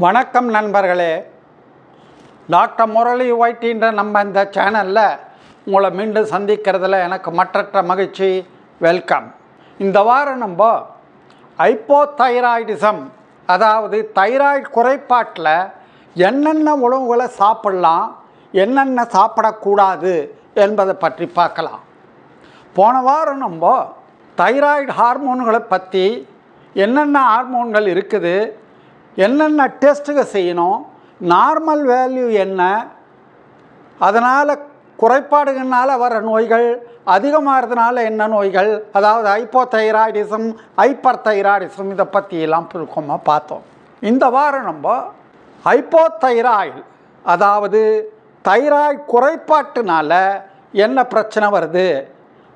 வணக்கம் நண்பர்களே. டாக்டர் முரளி ஒயிட்டின்ற நம்ம இந்த சேனலில் உங்களை மீண்டும் சந்திக்கிறதுல எனக்கு மற்றற்ற மகிழ்ச்சி. வெல்கம். இந்த வாரம் நம்ம ஹைப்போதைராய்டிசம், அதாவது தைராய்டு குறைபாட்டில் என்னென்ன உணவுகளை சாப்பிடலாம், என்னென்ன சாப்பிடக்கூடாது என்பதை பற்றி பார்க்கலாம். போன வாரம் நம்ம தைராய்டு ஹார்மோன்களை பற்றி, என்னென்ன ஹார்மோன்கள் இருக்குது, என்னென்ன டெஸ்ட்டுகள் செய்யணும், நார்மல் வேல்யூ என்ன, அதனால் குறைபாடுகள்னால வர நோய்கள், அதிகமாகிறதுனால என்ன நோய்கள், அதாவது ஹைப்போதைராய்டிசம், ஹைப்பர் தைராய்டிசம், இதை பற்றியெல்லாம் சுருக்கமாக பார்த்தோம். இந்த வாரம் நம்ம ஹைப்போதைராய்டு, அதாவது தைராய்டு குறைபாட்டுனால என்ன பிரச்சனை வருது,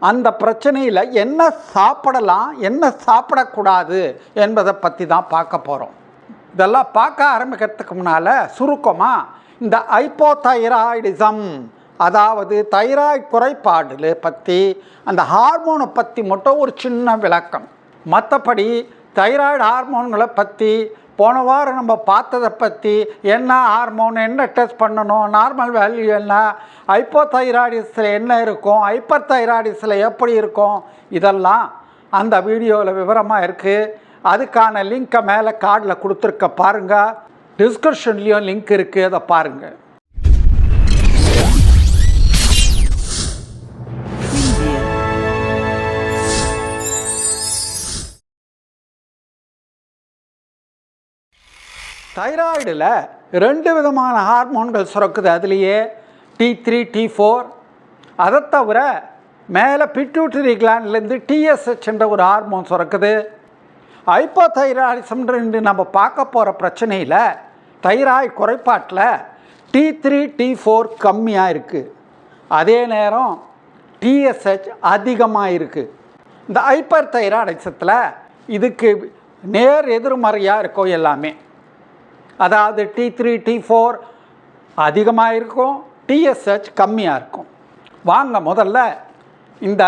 அந்த பிரச்சனையில் என்ன சாப்பிடலாம், என்ன சாப்பிடக்கூடாது என்பதை பற்றி தான் பார்க்க போகிறோம். இதெல்லாம் பார்க்க ஆரம்பிக்கிறதுக்கு முன்னால் சுருக்கமாக இந்த ஹைப்போதைராய்டிசம், அதாவது தைராய்டு குறைபாடு பற்றி, அந்த ஹார்மோனை பற்றி மட்டும் ஒரு சின்ன விளக்கம். மற்றபடி தைராய்டு ஹார்மோன்களை பற்றி போன வாரம் நம்ம பார்த்ததை பற்றி, என்ன ஹார்மோன், என்ன டெஸ்ட் பண்ணணும், நார்மல் வேல்யூ என்ன, ஹைப்போதைராய்டிஸில் என்ன இருக்கும், ஹைப்பர் தைராய்டிஸில் எப்படி இருக்கும், இதெல்லாம் அந்த வீடியோவில் விவரமாக இருக்குது. அதுக்கான லிங்க்கை மேலே கார்டில் கொடுத்துருக்க பாருங்கள். டிஸ்கிரிப்ஷன்லேயும் லிங்க் இருக்குது, அதை பாருங்கள். தைராய்டில் 2 விதமான ஹார்மோன்கள் சுரக்குது. அதுலேயே T3, T4. அதை தவிர மேலே பிட்யூட்டரி கிளாண்ட்லேருந்து TSH என்ற ஒரு ஹார்மோன் சுரக்குது. ஹைப்போதைராய்டிசம் நம்ம பார்க்க போகிற பிரச்சனையில், தைராய்டு குறைபாட்டில் T3, T4 கம்மியாக இருக்குது, அதே நேரம் TSH அதிகமாக இருக்குது. இந்த ஹைப்பர் தைராய்டிசத்தில் இதுக்கு நேர் எதிர்மறையாக இருக்கும் எல்லாமே. அதாவது T3, T4 அதிகமாக இருக்கும், TSH கம்மியாக இருக்கும். வாங்க முதல்ல இந்த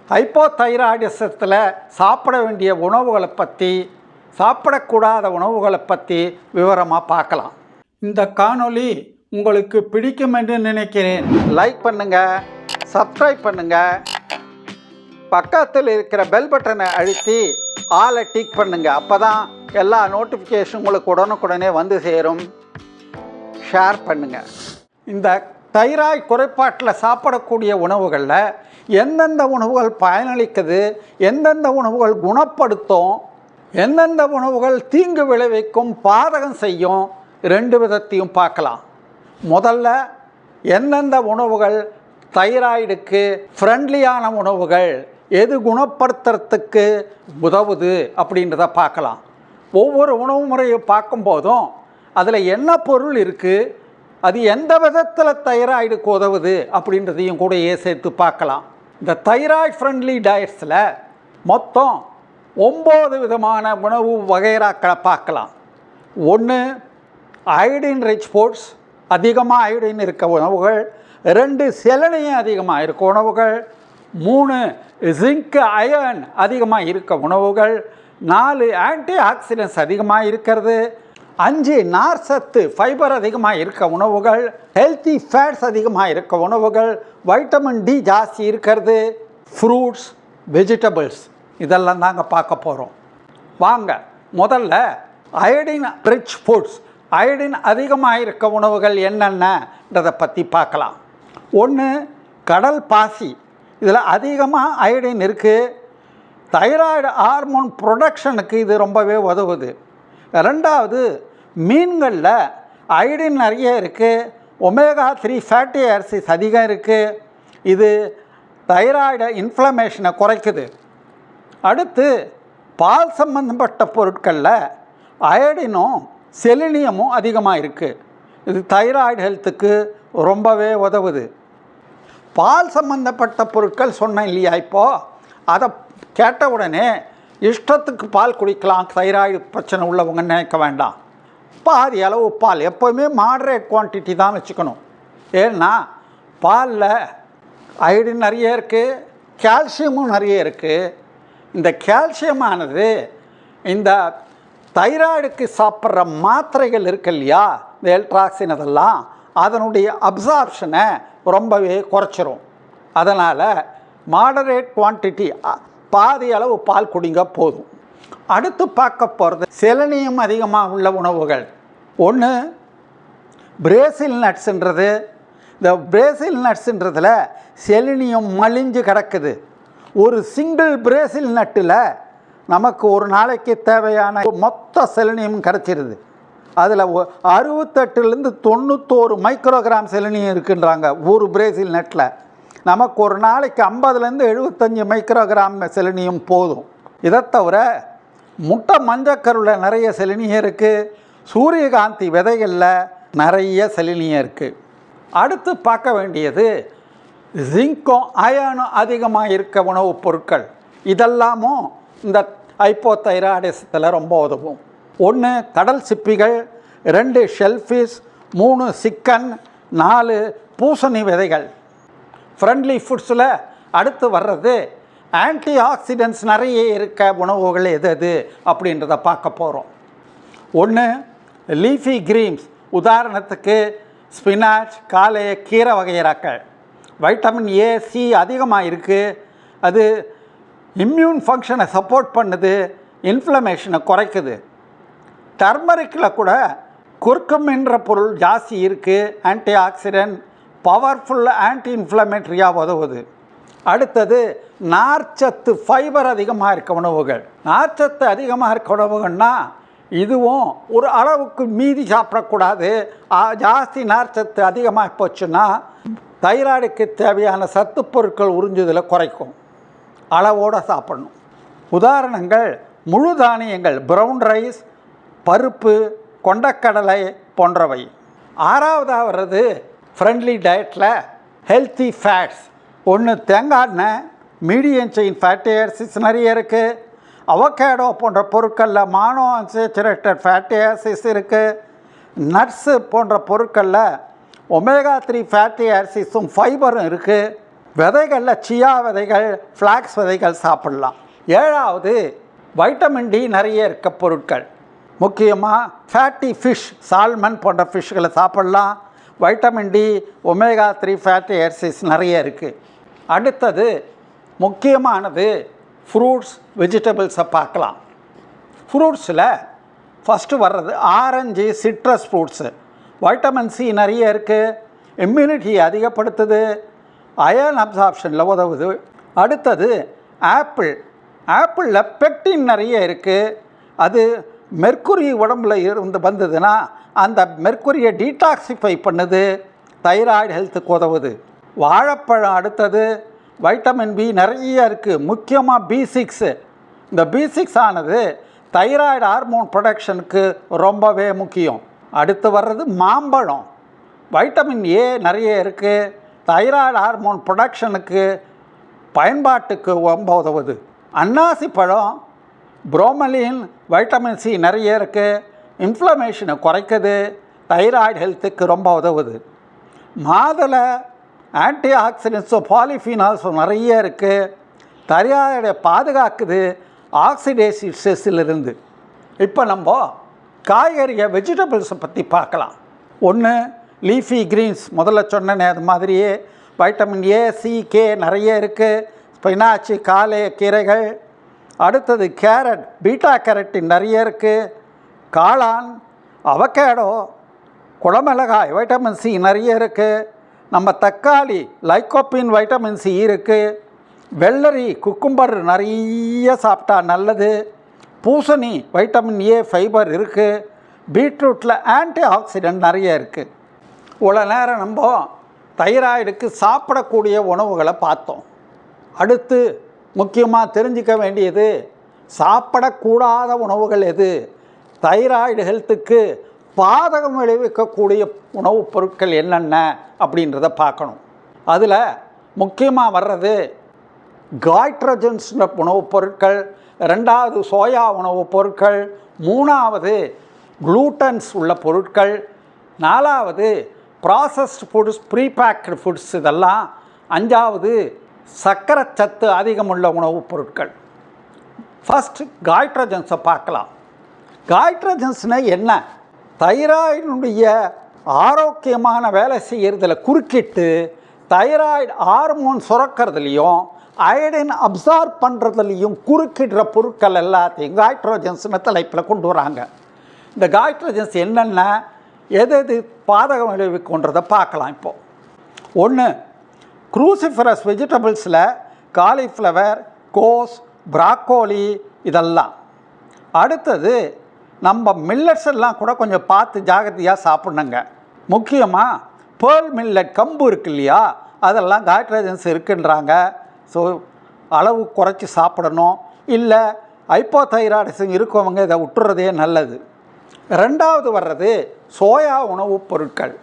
ஹைப்போதைராய்டிசத்தில் சாப்பிட வேண்டிய உணவுகளை பற்றி, சாப்பிடக்கூடாத உணவுகளை பற்றி விவரமாக பார்க்கலாம். இந்த காணொளி உங்களுக்கு பிடிக்கும் என்று நினைக்கிறேன். லைக் பண்ணுங்கள், சப்ஸ்கிரைப் பண்ணுங்கள், பக்கத்தில் இருக்கிற பெல் பட்டனை அழுத்தி ஆலை டிக் பண்ணுங்கள். அப்போ தான் எல்லா நோட்டிஃபிகேஷன் உங்களுக்கு உடனுக்குடனே வந்து சேரும். ஷேர் பண்ணுங்கள். இந்த தைராய்டு குறைபாட்டில் சாப்பிடக்கூடிய உணவுகளில் எந்தெந்த உணவுகள் பயனளிக்குது, எந்தெந்த உணவுகள் குணப்படுத்தும், எந்தெந்த உணவுகள் தீங்கு விளைவிக்கும், பாதகம் செய்யும், 2 விதத்தையும் பார்க்கலாம். முதல்ல எந்தெந்த உணவுகள் தைராய்டுக்கு ஃப்ரெண்ட்லியான உணவுகள், எது குணப்படுத்துறதுக்கு உதவுது அப்படின்றத பார்க்கலாம். ஒவ்வொரு உணவு முறையை பார்க்கும்போதும் அதில் என்ன பொருள் இருக்குது, அது எந்த விதத்தில் தைராய்டுக்கு உதவுது அப்படின்றதையும் கூட சேர்த்து பார்க்கலாம். இந்த தைராய்டு ஃப்ரெண்ட்லி டயட்ஸில் மொத்தம் 9 விதமான உணவு வகைராக்களை பார்க்கலாம். 1 அயோடின் ரிச் ஃபுட்ஸ், அதிகமாக அயோடின் இருக்க உணவுகள். 2 செலனியம் அதிகமாக இருக்க உணவுகள். 3 ஜிங்க் அயர்ன் அதிகமாக இருக்க உணவுகள். 4 ஆன்டி ஆக்சிடென்ட்ஸ் அதிகமாக இருக்கிறது. 5 நார்சத்து ஃபைபர் அதிகமாக இருக்க உணவுகள். ஹெல்த்தி ஃபேட்ஸ் அதிகமாக இருக்க உணவுகள். வைட்டமின் டி ஜாஸ்தி இருக்கிறது. ஃப்ரூட்ஸ், வெஜிடபிள்ஸ், இதெல்லாம் தாங்க பார்க்க போகிறோம். வாங்க முதல்ல அயோடின் ரிச் ஃபுட்ஸ், அயோடின் அதிகமாக இருக்க உணவுகள் என்னென்னன்றதை பற்றி பார்க்கலாம். 1 கடல் பாசி, இதில் அதிகமாக அயோடின் இருக்குது. தைராய்டு ஹார்மோன் ப்ரொடக்ஷனுக்கு இது ரொம்பவே உதவுது. 2வது மீன்களில் அயோடின் நிறைய இருக்குது. ஒமேகா 3 ஃபேட்டி ஆசிட்ஸ் அதிகம் இருக்குது. இது தைராய்டு இன்ஃப்ளமேஷனை குறைக்குது. அடுத்து பால் சம்பந்தப்பட்ட பொருட்களில் அயோடினும் செலினியமும் அதிகமாக இருக்குது. இது தைராய்டு ஹெல்த்துக்கு ரொம்பவே உதவுது. பால் சம்பந்தப்பட்ட பொருட்கள் சொன்னேன் இல்லையா, இப்போது அதை கேட்ட உடனே இஷ்டத்துக்கு பால் குடிக்கலாம் தைராய்டு பிரச்சனை உள்ளவங்க நினைக்க வேண்டாம். பாதி அளவு பால், எப்போவுமே மாடரேட் குவான்டிட்டி தான் வச்சுக்கணும். ஏன்னா பாலில் அயோடின் நிறைய இருக்குது, கால்சியமும் நிறைய இருக்குது. இந்த கால்சியமானது இந்த தைராய்டுக்கு சாப்பிட்ற மாத்திரைகள் இருக்கு இல்லையா, இந்த எல்ட்ராக்சின் அதெல்லாம் அதனுடைய அப்சார்ப்ஷனை ரொம்பவே குறைச்சிரும். அதனால் மாடரேட் குவான்டிட்டி, பாதி அளவு பால் குடிங்க போதும். அடுத்து பார்க்க போகிறது செலனியம் அதிகமாக உள்ள உணவுகள். ஒன்று பிரேசில் நட்ஸுன்றது. இந்த பிரேசில் நட்ஸுன்றதில் செலினியம் மலிஞ்சு கிடக்குது. ஒரு சிங்கிள் பிரேசில் நட்டில் நமக்கு ஒரு நாளைக்கு தேவையான மொத்த செலினியம் கிடச்சிருது. அதில் 68லேருந்து 91 மைக்ரோகிராம் செலினியம் இருக்குன்றாங்க ஒரு பிரேசில் நட்டில். நமக்கு ஒரு நாளைக்கு 50லேருந்து 75 மைக்ரோகிராம் செலினியம் போதும். இதை தவிர முட்டை மஞ்சக்கருவில் நிறைய செலினியம் இருக்குது. சூரியகாந்தி விதைகளில் நிறைய செலினியம் இருக்குது. அடுத்து பார்க்க வேண்டியது ஜிங்கும் அயனும் அதிகமாக இருக்க உணவுப் பொருட்கள். இதெல்லாமும் இந்த ஹைப்போதைராய்டிசத்தில் ரொம்ப உதவும். 1 கடல் சிப்பிகள், 2 ஷெல்ஃபிஷ், 3 சிக்கன், 4 பூசணி விதைகள். ஃப்ரெண்ட்லி ஃபுட்ஸில் அடுத்து வர்றது ஆன்டி ஆக்சிடென்ட்ஸ் நிறைய இருக்க உணவுகள் எது அப்படின்றத பார்க்க போகிறோம். 1 லீஃபி கிரீன்ஸ், உதாரணத்துக்கு ஸ்பினாச், காலை கீரை வகைராக்கள். வைட்டமின் ஏ, சி அதிகமாக இருக்குது. அது இம்யூன் ஃபங்க்ஷனை சப்போர்ட் பண்ணுது, இன்ஃப்ளமேஷனை குறைக்குது. டர்மரிக்கில் கூட குர்குமின்ற பொருள் ஜாஸ்தி இருக்குது. ஆன்டி ஆக்சிடென்ட், பவர்ஃபுல் ஆன்டி இன்ஃப்ளமேட்டரியாக உதவுது. அடுத்தது நார்ச்சத்து, ஃபைபர் அதிகமாக இருக்க உணவுகள். நார்ச்சத்து அதிகமாக இருக்க உணவுகள்னால் இதுவும் ஒரு அளவுக்கு மீதி சாப்பிடக்கூடாது. ஜாஸ்தி நார்ச்சத்து அதிகமாக போச்சுன்னா தைராய்டுக்கு தேவையான சத்து பொருட்கள் உறிஞ்சுதலை குறைக்கும். அளவோடு சாப்பிடணும். உதாரணங்கள் முழு தானியங்கள், ப்ரௌன் ரைஸ், பருப்பு, கொண்டக்கடலை போன்றவை. 6வதாக வர்றது ஃப்ரெண்ட்லி டயட்டில் ஹெல்த்தி ஃபேட்ஸ். 1 தேங்காய் எண்ணெய், மீடியம் செயின் ஃபேட்டி ஆசிட்ஸ் நிறைய இருக்குது. அவகேடோ போன்ற பொருட்களில் மானோ அன்சேச்சுரேட்டட் ஃபேட்டி ஆசிட்ஸ் இருக்குது. நட்ஸு போன்ற பொருட்களில் ஒமேகா 3 ஃபேட்டி ஆசிட்ஸும் ஃபைபரும் இருக்குது. விதைகளில் சியா விதைகள், ஃப்ளாக்ஸ் விதைகள் சாப்பிடலாம். 7வது வைட்டமின் டி நிறைய இருக்க பொருட்கள். முக்கியமாக ஃபேட்டி ஃபிஷ், சால்மன் போன்ற ஃபிஷ்களை சாப்பிடலாம். Vitamin D, omega 3 fatty acids நிறைய இருக்குது. அடுத்தது முக்கியமானது ஃப்ரூட்ஸ், வெஜிடபிள்ஸை பார்க்கலாம். ஃப்ரூட்ஸில் ஃபஸ்ட்டு வர்றது orange, citrus fruits. Vitamin C நிறைய இருக்குது, இம்யூனிட்டி அதிகப்படுத்துது, அயர்ன் அப்சார்ப்ஷனில் உதவுது. அடுத்தது ஆப்பிள். ஆப்பிளில் பெக்டின் நிறைய இருக்குது. அது மெர்க்குரி உடம்பில் இருந்து வந்ததுன்னா அந்த மெர்க்குரியை டீடாக்சிஃபை பண்ணுது, தைராய்டு ஹெல்த்துக்கு உதவுது. வாழைப்பழம் அடுத்தது. வைட்டமின் பி நிறைய இருக்குது, முக்கியமாக B6. இந்த B6 ஆனது தைராய்டு ஹார்மோன் ப்ரொடக்ஷனுக்கு ரொம்பவே முக்கியம். அடுத்து வர்றது மாம்பழம். வைட்டமின் ஏ நிறைய இருக்குது, தைராய்டு ஹார்மோன் ப்ரொடக்ஷனுக்கு பயன்பாட்டுக்கு ரொம்ப உதவுது. அன்னாசி பழம், புரோமலின், வைட்டமின் சி நிறைய இருக்குது, இன்ஃப்ளமேஷனை குறைக்குது, தைராய்டு ஹெல்த்துக்கு ரொம்ப உதவுது. மாதுளை ஆன்டி ஆக்சிடென்ட்ஸும் பாலிஃபினால்ஸும் நிறைய இருக்குது, தைராய்டை பாதுகாக்குது ஆக்சிடேசிவ் ஸ்ட்ரெஸ்ஸிலிருந்து. இப்போ நம்ம காய்கறியை, வெஜிடபிள்ஸை பற்றி பார்க்கலாம். 1 லீஃபி கிரீன்ஸ், முதல்ல சொன்னேனே அது மாதிரியே வைட்டமின் ஏ, சி, கே நிறைய இருக்குது. ஸ்பினாச்சு, காலை கீரைகள். அடுத்தது கேரட், பீட்டா கேரட்டின் நிறைய இருக்குது. காளான், அவகேடோ, குடமிளகாய், வைட்டமின் சி நிறைய இருக்குது. நம்ம தக்காளி, லைக்கோப்பின், வைட்டமின் சி இருக்குது. வெள்ளரி, குக்கும்பர் நிறைய சாப்பிட்டா நல்லது. பூசணி, வைட்டமின் ஏ, ஃபைபர் இருக்குது. பீட்ரூட்டில் ஆன்டி ஆக்சிடென்ட் நிறைய இருக்குது. இவ்வளோ நேரம் நம்ம தைராய்டுக்கு சாப்பிடக்கூடிய உணவுகளை பார்த்தோம். அடுத்து முக்கியமாக தெரிஞ்சிக்க வேண்டியது சாப்பிடக்கூடாத உணவுகள் எது, தைராய்டு ஹெல்த்துக்கு பாதகம் விளைவிக்கக்கூடிய உணவுப் பொருட்கள் என்னென்ன அப்படின்றத பார்க்கணும். அதில் முக்கியமாக வர்றது காய்ட்ரஜன்ஸ் உணவுப் பொருட்கள், 2வது சோயா உணவுப் பொருட்கள், 3வது குளூட்டன்ஸ் உள்ள பொருட்கள், 4வது ப்ராசஸ்டு ஃபுட்ஸ், ப்ரீபேக்டு ஃபுட்ஸ் இதெல்லாம், 5வது சர்க்கரை சத்து அதிகமுள்ள உணவுப் பொருட்கள். ஃபஸ்ட் காய்ட்ரஜன்ஸை பார்க்கலாம். காய்ட்ரஜன்ஸ்னா என்ன? தைராய்டினுடைய ஆரோக்கியமான வேலை செய்கிறதுல குறுக்கிட்டு தைராய்டு ஹார்மோன் சுரக்கிறதுலையும் அயடின் அப்சார்ப் பண்ணுறதுலையும் குறுக்கிடுற பொருட்கள் எல்லாத்தையும் காய்ட்ரோஜன்ஸ்னு தலைப்பில் கொண்டு வராங்க. இந்த காய்ட்ரோஜன்ஸ் என்னென்ன, எது பாதகம் விளைவிக்குன்றதை பார்க்கலாம். இப்போது ஒன்று, க்ரூசிஃபரஸ் வெஜிடபிள்ஸில் காலிஃப்ளவர், கோஸ், ப்ராக்கோலி இதெல்லாம். அடுத்தது, நம்ம மில்லட்ஸ் எல்லாம் கூட கொஞ்சம் பார்த்து ஜாகிரதையாக சாப்பிட்ணுங்க. முக்கியமாக பேர்ல் மில்லட், கம்பு இருக்கு இல்லையா, அதெல்லாம் காய்ட்ரோஜன்ஸ் இருக்குன்றாங்க. ஸோ அளவு குறைச்சி சாப்பிடணும். இல்லை ஹைப்போதைராய்டிசம் இருக்கவங்க இதை விட்டுறதே நல்லது. ரெண்டாவது வர்றது சோயா உணவுப் பொருட்கள்.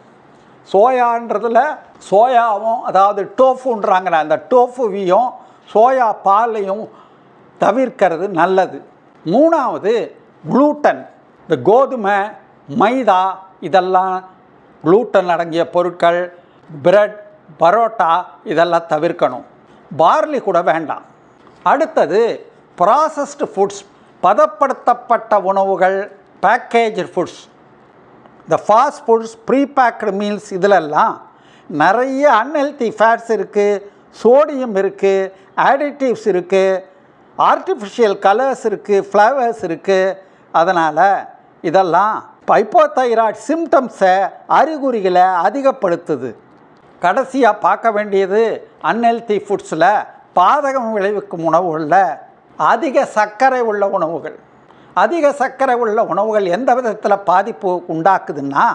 சோயான்றதில் சோயாவும், அதாவது டோஃபுன்றாங்க, அந்த டோஃபுவையும் சோயா பாலையும் தவிர்க்கிறது நல்லது. மூணாவது குளூட்டன். இந்த கோதுமை, மைதா இதெல்லாம் குளூட்டன் அடங்கிய பொருட்கள், பிரெட், பரோட்டா இதெல்லாம் தவிர்க்கணும். பார்லி கூட வேண்டாம். அடுத்தது ப்ராசஸ்டு ஃபுட்ஸ், பதப்படுத்தப்பட்ட உணவுகள், பேக்கேஜ் ஃபுட்ஸ், இந்த ஃபாஸ்ட் ஃபுட்ஸ், ப்ரீபேக்டு மீல்ஸ் இதிலெல்லாம் நிறைய அன்ஹெல்தி ஃபேட்ஸ் இருக்குது, சோடியம் இருக்குது, ஆடிட்டிவ்ஸ் இருக்குது, ஆர்டிஃபிஷியல் கலர்ஸ் இருக்குது, ஃப்ளேவர்ஸ் இருக்குது. அதனால் இதெல்லாம் ஹைப்போதைராய்டு சிம்டம்ஸை, அறிகுறிகளை அதிகப்படுத்துது. கடைசியாக பார்க்க வேண்டியது அன்ஹெல்தி ஃபுட்ஸில் பாதகம் விளைவிக்கும் உணவுகளில் அதிக சர்க்கரை உள்ள உணவுகள். அதிக சர்க்கரை உள்ள உணவுகள் எந்த விதத்தில் பாதிப்பு உண்டாக்குதுன்னா,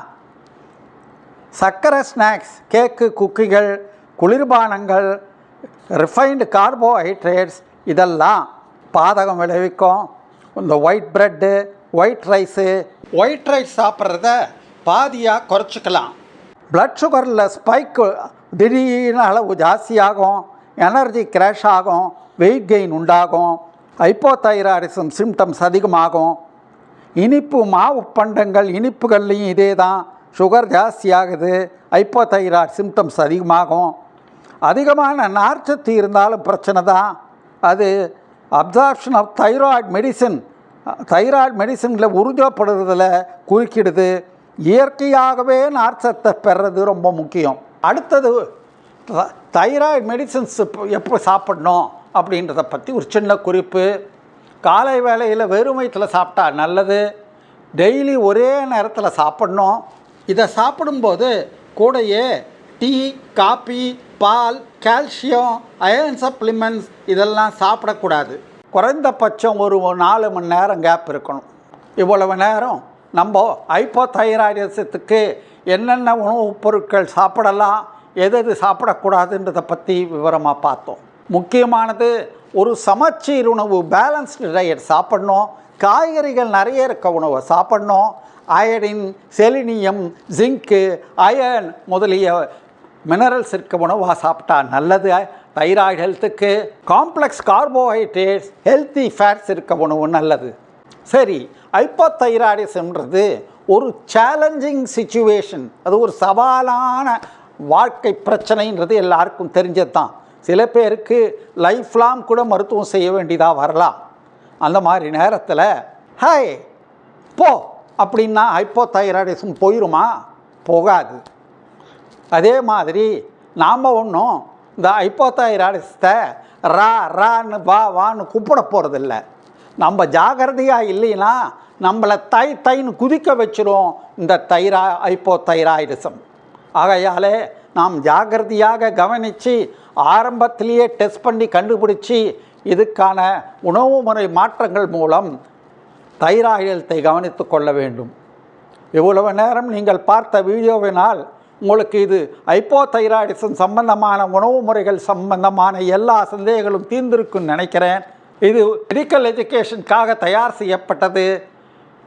சர்க்கரை ஸ்நாக்ஸ், கேக்கு, குக்கிகள், குளிர்பானங்கள், ரிஃபைன்டு கார்போஹைட்ரேட்ஸ் இதெல்லாம் பாதகம் விளைவிக்கும். இந்த ஒயிட் ப்ரெட்டு, ஒயிட் ரைஸ் சாப்பிட்றத பாதியாக குறைச்சிக்கலாம். ப்ளட் சுகரில் ஸ்பைக்கு திடீர்னு அளவு ஜாஸ்தியாகும், எனர்ஜி கிராஷ் ஆகும், வெயிட் கெயின் உண்டாகும், ஹைப்போதைராய்டிசம் சிம்டம்ஸ் அதிகமாகும். இனிப்பு மாவு பண்டங்கள், இனிப்புகள்லையும் இதே தான், சுகர் ஜாஸ்தியாகுது, ஹைப்போதைராய்டு சிம்டம்ஸ் அதிகமாகும். அதிகமான நார்ச்சத்து இருந்தாலும் பிரச்சனை தான். அது அப்சார்ப்ஷன் ஆஃப் தைராய்டு மெடிசினில் உறிஞ்சப்படுறதில் குறுக்கிடுது. இயற்கையாகவே நார்ச்சத்தை பெறுறது ரொம்ப முக்கியம். அடுத்தது தைராய்டு மெடிசின்ஸ் எப்போ சாப்பிடணும் அப்படின்றத பற்றி ஒரு சின்ன குறிப்பு. காலை வேளையில் வெறும் வயிற்றில் சாப்பிட்டா நல்லது. டெய்லி ஒரே நேரத்தில் சாப்பிடணும். இதை சாப்பிடும்போது கூடையே டீ, காபி, பால், கால்சியம், அயர்ன் சப்ளிமெண்ட்ஸ் இதெல்லாம் சாப்பிடக்கூடாது. குறைந்தபட்சம் ஒரு 4 மணி நேரம் கேப் இருக்கணும். இவ்வளவு நேரம் நம்ம ஹைப்போதைராய்டிசத்துக்கு என்னென்ன உணவுப் பொருட்கள் சாப்பிடலாம், எது சாப்பிடக்கூடாதுன்றதை பற்றி விவரமாக பார்த்தோம். முக்கியமானது ஒரு சமச்சீர் உணவு, பேலன்ஸ்டு டயட் சாப்பிடணும். காய்கறிகள் நிறைய இருக்க உணவை சாப்பிடணும். அயடின், செலினியம், ஜிங்க்கு, அயர்ன் முதலிய மினரல்ஸ் இருக்க உணவாக சாப்பிட்டா நல்லது. தைராய்டு ஹெல்த்துக்கு காம்ப்ளெக்ஸ் கார்போஹைட்ரேட்ஸ், ஹெல்த்தி ஃபேட்ஸ் இருக்க உணவு நல்லது. சரி, ஹைப்போதைராய்டிசம்ன்றது ஒரு சேலஞ்சிங் சிச்சுவேஷன், அது ஒரு சவாலான வாழ்க்கை பிரச்சனைன்றது எல்லாருக்கும் தெரிஞ்சது தான். சில பேருக்கு லைஃப் லாங் கூட மருத்துவம் செய்ய வேண்டியதாக வரலாம். அந்த மாதிரி நேரத்தில் ஹாய் போ அப்படின்னா ஹைப்போதைராய்டிசம் போயிடுமா? போகாது. அதே மாதிரி நாம் ஒன்றும் இந்த ஹைப்போதைராய்டிசத்தை ரான்னு வான்னு கூப்பிட போகிறதில்ல. நம்ம ஜாகிரதையாக இல்லைன்னா நம்மளை தைன்னு குதிக்க வச்சிரும் இந்த ஹைப்போதைராய்டிசம். ஆகையாலே நாம் ஜாகிரதையாக கவனித்து ஆரம்பத்திலேயே டெஸ்ட் பண்ணி கண்டுபிடிச்சி இதுக்கான உணவு முறை மாற்றங்கள் மூலம் தைராய்டு ஹெல்த்தை கவனித்து கொள்ள வேண்டும். இவ்வளவு நேரம் நீங்கள் பார்த்த வீடியோவினால் உங்களுக்கு இது ஹைப்போதைராய்டிசம் சம்பந்தமான உணவு முறைகள் சம்பந்தமான எல்லா சந்தேகங்களும் தீர்ந்திருக்குன்னு நினைக்கிறேன். இது மெடிக்கல் எஜுகேஷனுக்காக தயார் செய்யப்பட்டது.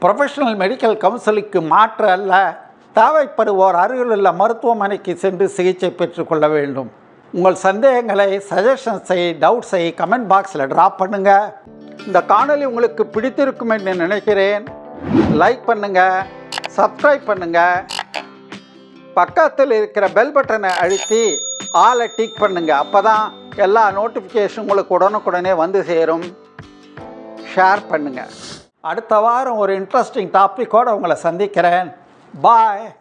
ப்ரொஃபஷனல் மெடிக்கல் கவுன்சிலுக்கு மாற்று அல்ல. தேவைப்படுவோர் அருகிலுள்ள மருத்துவமனைக்கு சென்று சிகிச்சை பெற்றுக்கொள்ள வேண்டும். உங்கள் சந்தேகங்களை, சஜஷன்ஸை, டவுட்ஸை கமெண்ட் பாக்ஸில் ட்ராப் பண்ணுங்கள். இந்த காணொளி உங்களுக்கு பிடித்திருக்கும் என்று நினைக்கிறேன். லைக் பண்ணுங்கள், சப்ஸ்கிரைப் பண்ணுங்கள், பக்கத்தில் இருக்கிற பெல் பட்டனை அழுத்தி ஆலை டிக் பண்ணுங்கள். அப்போ தான் எல்லா நோட்டிஃபிகேஷன் உங்களுக்கு உடனுக்குடனே வந்து சேரும். ஷேர் பண்ணுங்கள். அடுத்த வாரம் ஒரு இன்ட்ரெஸ்டிங் டாப்பிக்கோடு உங்களை சந்திக்கிறேன். பாய்.